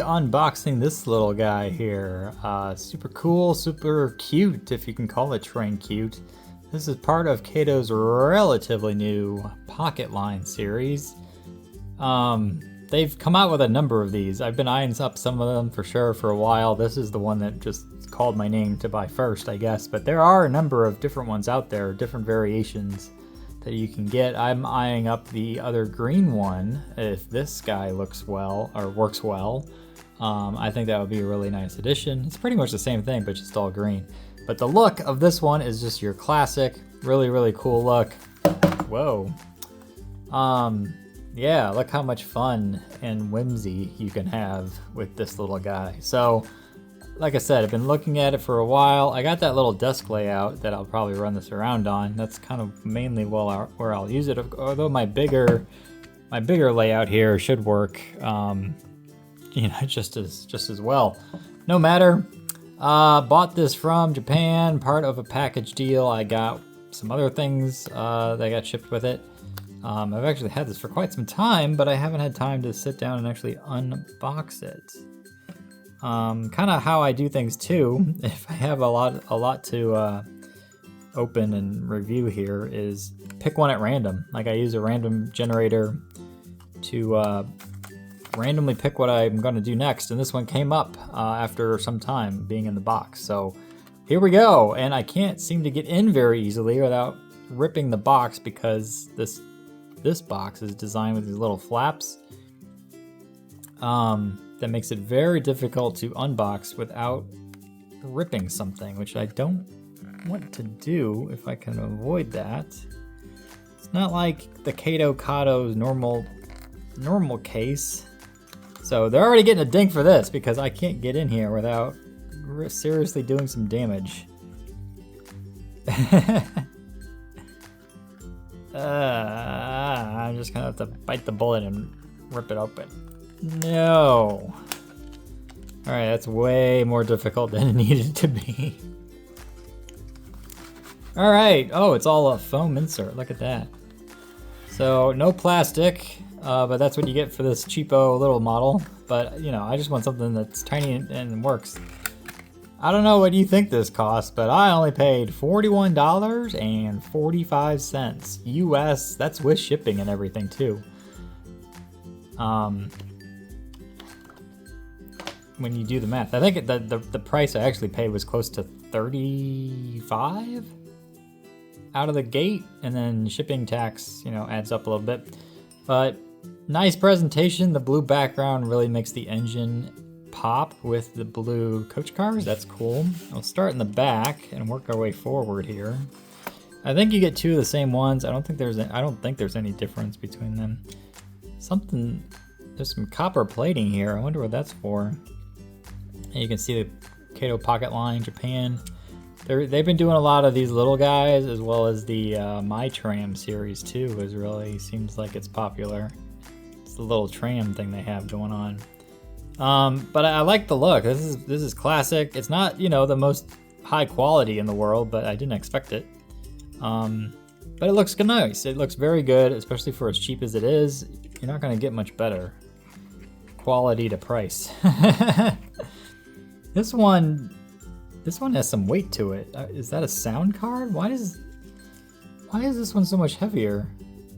unboxing this little guy here. Super cool, super cute, if you can call it train cute. This is part of Kato's relatively new Pocket Line series. They've come out with a number of these. I've been eyeing up some of them for sure for a while. This is the one that just called my name to buy first, I guess. But there are a number of different ones out there, different variations that you can get. I'm eyeing up the other green one. If this guy looks well or works well, I think that would be a really nice addition. It's pretty much the same thing, but just all green. But the look of this one is just your classic, really, really cool look. Whoa. Yeah, look how much fun and whimsy you can have with this little guy. So, like I said, I've been looking at it for a while. I got that little desk layout that I'll probably run this around on. That's kind of mainly where I'll use it. Although my bigger layout here should work, just as well. No matter. Bought this from Japan, part of a package deal. I got some other things that got shipped with it. I've actually had this for quite some time, but I haven't had time to sit down and actually unbox it. Kind of how I do things too, if I have a lot to open and review here, is pick one at random. Like I use a random generator to randomly pick what I'm going to do next, and this one came up after some time being in the box. So here we go, and I can't seem to get in very easily without ripping the box because this box is designed with these little flaps that makes it very difficult to unbox without ripping something, which I don't want to do if I can avoid that. It's not like the Kato's normal case. So they're already getting a ding for this because I can't get in here without seriously doing some damage. I'm just gonna have to bite the bullet and rip it open. No. Alright, that's way more difficult than it needed to be. Alright, oh, it's all a foam insert, look at that. So, no plastic, but that's what you get for this cheapo little model. But, I just want something that's tiny and works. I don't know what you think this costs, but I only paid $41.45 US. That's with shipping and everything too. When you do the math, I think the price I actually paid was close to $35 out of the gate, and then shipping tax, adds up a little bit. But nice presentation. The blue background really makes the engine pop with the blue coach cars. That's cool. We'll start in the back and work our way forward here. I think you get two of the same ones. I don't think there's any difference between them. There's some copper plating here. I wonder what that's for. And you can see the Kato Pocket Line Japan. They've been doing a lot of these little guys, as well as the My Tram series too. Really seems like it's popular. It's the little tram thing they have going on. But I like the look. This is classic. It's not, the most high quality in the world, but I didn't expect it. But it looks nice. It looks very good, especially for as cheap as it is. You're not gonna get much better quality to price. This one has some weight to it. Is that a sound card? Why is this one so much heavier?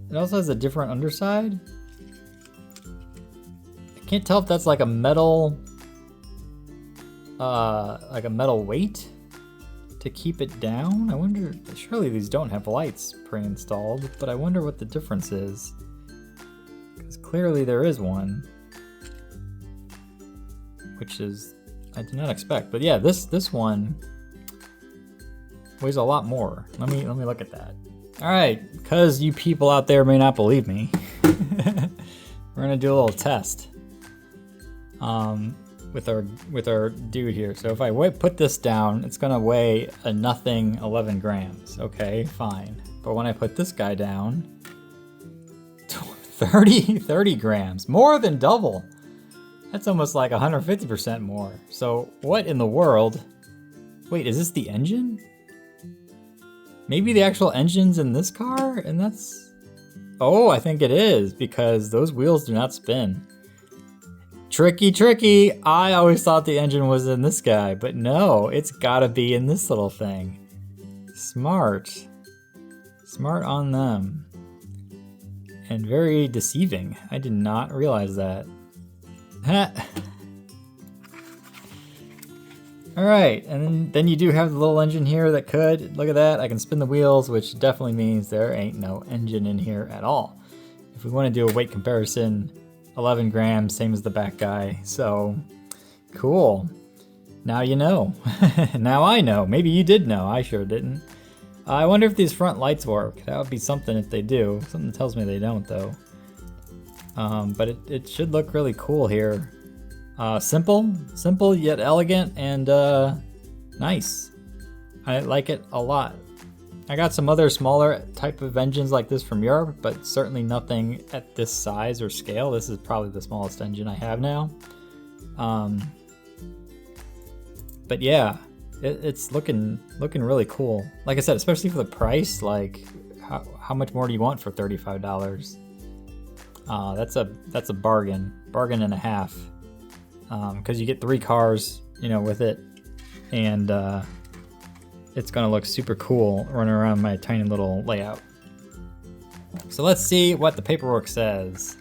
It also has a different underside. Can't tell if that's like a metal weight to keep it down. I wonder, surely these don't have lights pre-installed, but I wonder what the difference is. Because clearly there is one, which is, I did not expect. But yeah, this one weighs a lot more. Let me look at that. All right, because you people out there may not believe me, we're gonna do a little test. With our dude here. So if I put this down, it's gonna weigh a nothing 11 grams. Okay, fine. But when I put this guy down, 30 grams, more than double. That's almost like 150% more. So what in the world? Wait, is this the engine? Maybe the actual engine's in this car, and that's... Oh, I think it is, because those wheels do not spin. Tricky, tricky. I always thought the engine was in this guy, but no, it's gotta be in this little thing. Smart. Smart on them. And very deceiving. I did not realize that. Alright, and then you do have the little engine here that could, look at that, I can spin the wheels, which definitely means there ain't no engine in here at all. If we want to do a weight comparison, 11 grams, same as the back guy, so cool. Now you know. Now I know. Maybe you did know, I sure didn't. I wonder if these front lights work. That would be something if they do. Something tells me they don't though. But it should look really cool here. Simple yet elegant and nice. I like it a lot. I got some other smaller type of engines like this from Europe, but certainly nothing at this size or scale. This is probably the smallest engine I have now. But yeah, it's looking really cool. Like I said, especially for the price, like how much more do you want for $35? That's a bargain and a half. Because you get 3 cars, with it, and it's gonna look super cool running around my tiny little layout. So let's see what the paperwork says.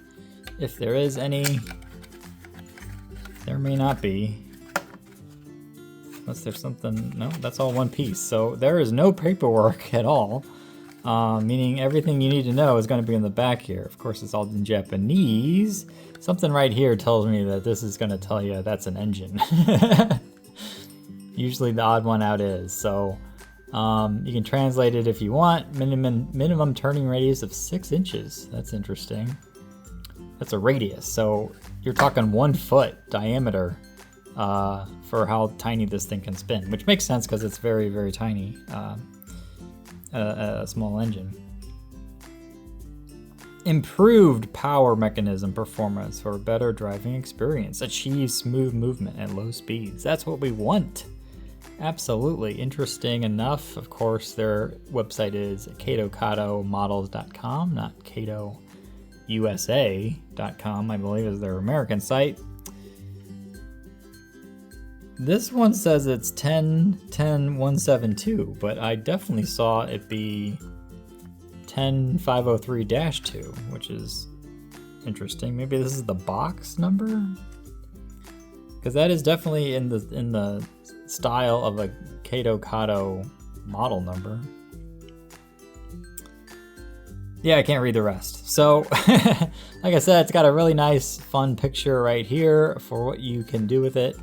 If there is any, there may not be. Unless there's something, no, that's all one piece. So there is no paperwork at all, meaning everything you need to know is gonna be in the back here. Of course, it's all in Japanese. Something right here tells me that this is going to tell you that's an engine. Usually the odd one out is. So you can translate it if you want. Minimum turning radius of 6 inches. That's interesting. That's a radius. So you're talking 1 foot diameter for how tiny this thing can spin, which makes sense because it's very, very tiny. A small engine. Improved power mechanism performance for a better driving experience. Achieve smooth movement at low speeds. That's what we want. Absolutely. Interesting enough. Of course, their website is katokatomodels.com, not katousa.com, I believe is their American site. This one says it's 10.10.172, but I definitely saw it be 10503-2, which is interesting. Maybe this is the box number, because that is definitely in the style of a Kato model number. Yeah, I can't read the rest. So, like I said, it's got a really nice, fun picture right here for what you can do with it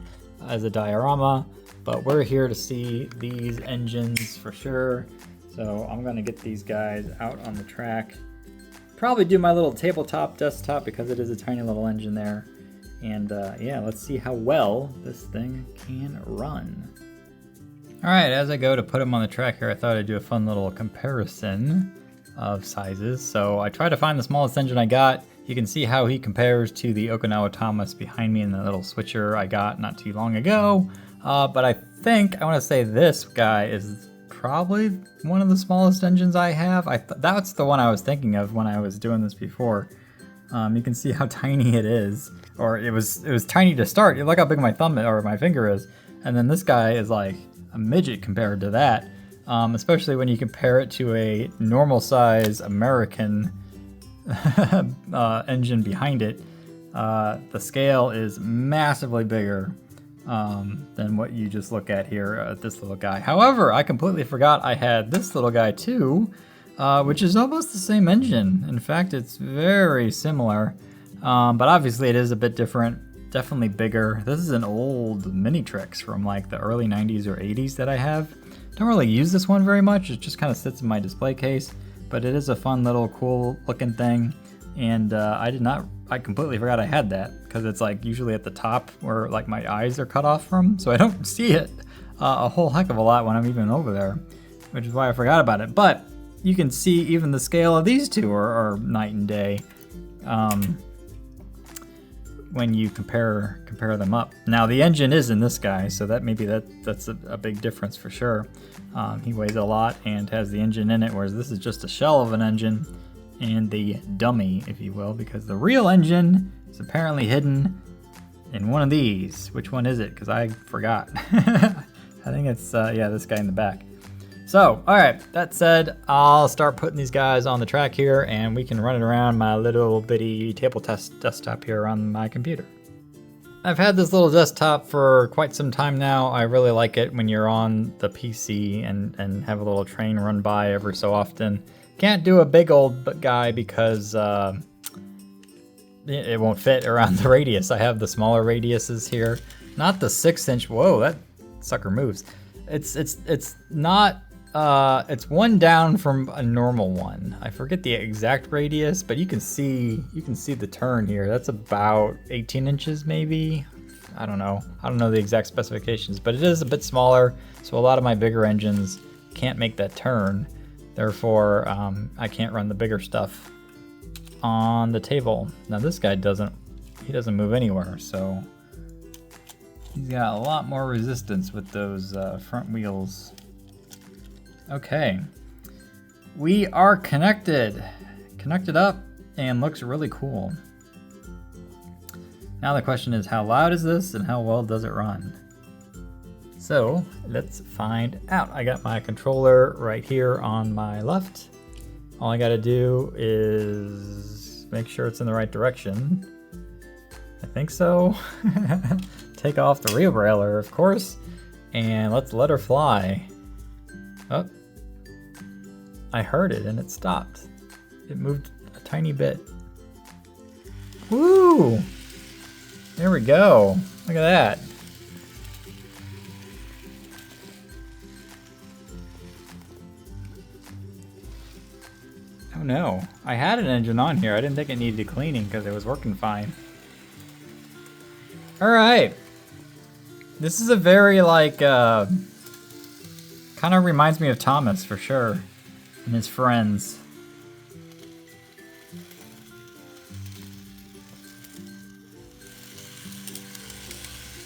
as a diorama. But we're here to see these engines for sure. So I'm gonna get these guys out on the track. Probably do my little tabletop desktop because it is a tiny little engine there. And yeah, let's see how well this thing can run. All right, as I go to put him on the track here, I thought I'd do a fun little comparison of sizes. So I tried to find the smallest engine I got. You can see how he compares to the Okinawa Thomas behind me in the little switcher I got not too long ago. But I think I wanna say this guy is probably one of the smallest engines I have. That's the one I was thinking of when I was doing this before. You can see how tiny it is, or it was tiny to start. Look how big my thumb or my finger is, and then this guy is like a midget compared to that. Especially when you compare it to a normal size American engine behind it. The scale is massively bigger than what you just look at here at this little guy. However, I completely forgot I had this little guy too, which is almost the same engine. In fact, it's very similar, but obviously it is a bit different, definitely bigger. This is an old Minitrix from like the early 90s or 80s that I have. Don't really use this one very much. It just kind of sits in my display case, but it is a fun little cool looking thing. And I completely forgot I had that because it's like usually at the top where like my eyes are cut off from, so I don't see it a whole heck of a lot when I'm even over there, which is why I forgot about it. But you can see even the scale of these two are night and day when you compare them up. Now the engine is in this guy, so that maybe that's a big difference for sure. He weighs a lot and has the engine in it, whereas this is just a shell of an engine and the dummy, if you will, because the real engine is apparently hidden in one of these. Which one is it? Because I forgot. I think it's, yeah, this guy in the back. So, all right, that said, I'll start putting these guys on the track here and we can run it around my little bitty table test desktop here on my computer. I've had this little desktop for quite some time now. I really like it when you're on the PC and have a little train run by every so often. Can't do a big old guy because it won't fit around the radius. I have the smaller radiuses here, not the 6-inch. Whoa, that sucker moves. It's not. It's one down from a normal one. I forget the exact radius, but you can see the turn here. That's about 18 inches maybe. I don't know the exact specifications, but it is a bit smaller. So a lot of my bigger engines can't make that turn. Therefore, I can't run the bigger stuff on the table. Now this guy doesn't move anywhere, so he's got a lot more resistance with those front wheels. Okay, we are connected up, and looks really cool. Now the question is, how loud is this and how well does it run? So let's find out. I got my controller right here on my left. All I gotta do is make sure it's in the right direction. I think so. Take off the wheel railer, of course, and let's let her fly. Oh, I heard it and it stopped. It moved a tiny bit. Woo! There we go. Look at that. Oh no, I had an engine on here. I didn't think it needed cleaning because it was working fine. All right. This is a very kind of reminds me of Thomas for sure and his friends.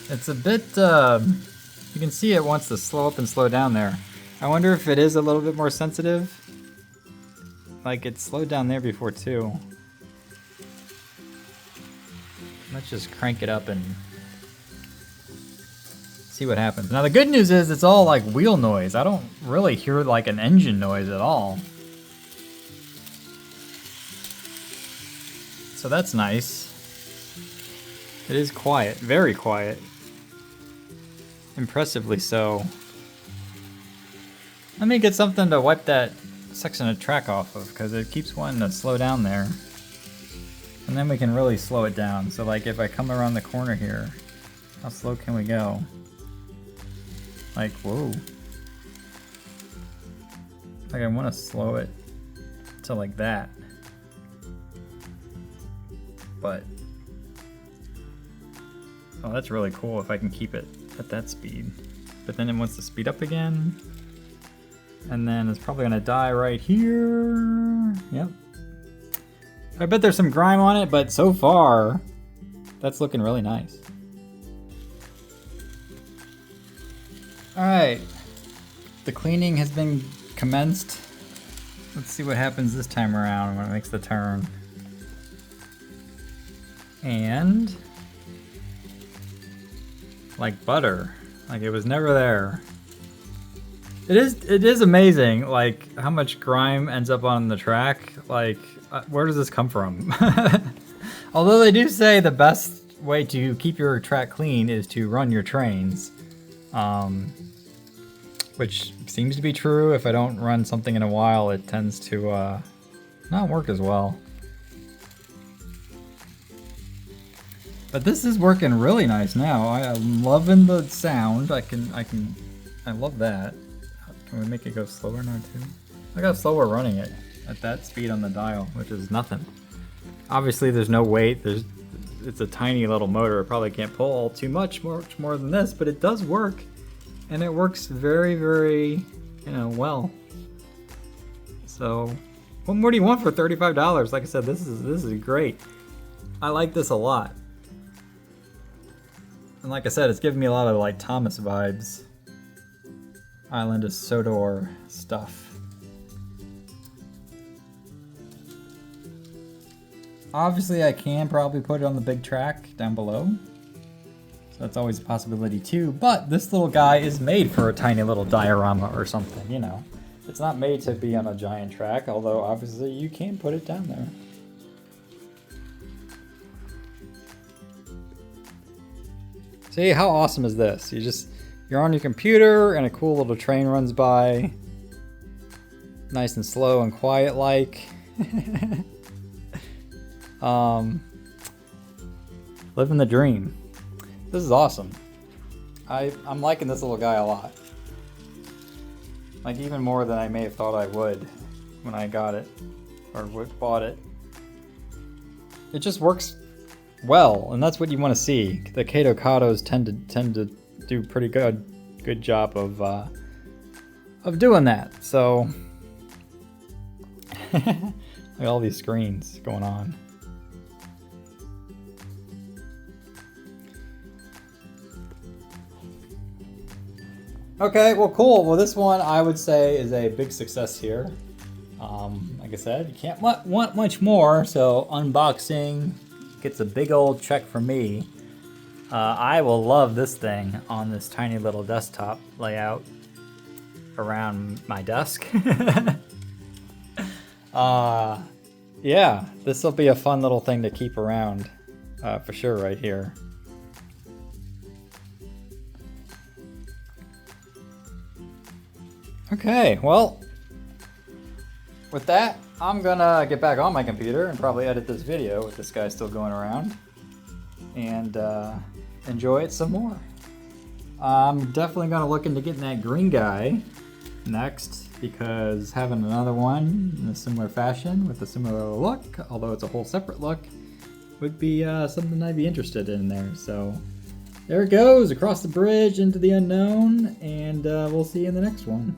It's a bit, you can see it wants to slow up and slow down there. I wonder if it is a little bit more sensitive. Like it slowed down there before too. Let's just crank it up and see what happens. Now the good news is it's all like wheel noise. I don't really hear like an engine noise at all. So that's nice. It is quiet, very quiet. Impressively so. Let me get something to wipe that section of track off of because it keeps wanting to slow down there. And then we can really slow it down. So like if I come around the corner here, how slow can we go? Like, whoa. Like I want to slow it to like that. But, oh, that's really cool if I can keep it at that speed. But then it wants to speed up again. And then it's probably gonna die right here. Yep. I bet there's some grime on it, but so far, that's looking really nice. All right, the cleaning has been commenced. Let's see what happens this time around when it makes the turn. And like butter, like it was never there. It is amazing, like how much grime ends up on the track. Like, where does this come from? Although they do say the best way to keep your track clean is to run your trains. Which seems to be true. If I don't run something in a while, it tends to not work as well. But this is working really nice now. I'm loving the sound. I love that. Can we make it go slower now too? I got slower running it at that speed on the dial, which is nothing. Obviously there's no weight. It's a tiny little motor. It probably can't pull too much more than this, but it does work. And it works very, very, well. So, what more do you want for $35? Like I said, this is great. I like this a lot. And like I said, it's giving me a lot of like Thomas vibes. Island of Sodor stuff. Obviously, I can probably put it on the big track down below. that's always a possibility too. But this little guy is made for a tiny little diorama or something, you know. It's not made to be on a giant track, although obviously you can put it down there. See, how awesome is this? You're on your computer and a cool little train runs by. Nice and slow and quiet like. Living the dream. This is awesome. I'm liking this little guy a lot. Like even more than I may have thought I would when I got it or bought it. It just works well, and that's what you want to see. The Katos tend to do pretty good job of doing that. So look at all these screens going on. Okay, well, cool. Well, this one I would say is a big success here. Like I said, you can't want much more, so unboxing gets a big old check from me. I will love this thing on this tiny little desktop layout around my desk. Yeah, this will be a fun little thing to keep around for sure right here. Okay, well, with that, I'm gonna get back on my computer and probably edit this video with this guy still going around and enjoy it some more. I'm definitely gonna look into getting that green guy next, because having another one in a similar fashion with a similar look, although it's a whole separate look, would be something I'd be interested in there. So there it goes, across the bridge into the unknown, and we'll see you in the next one.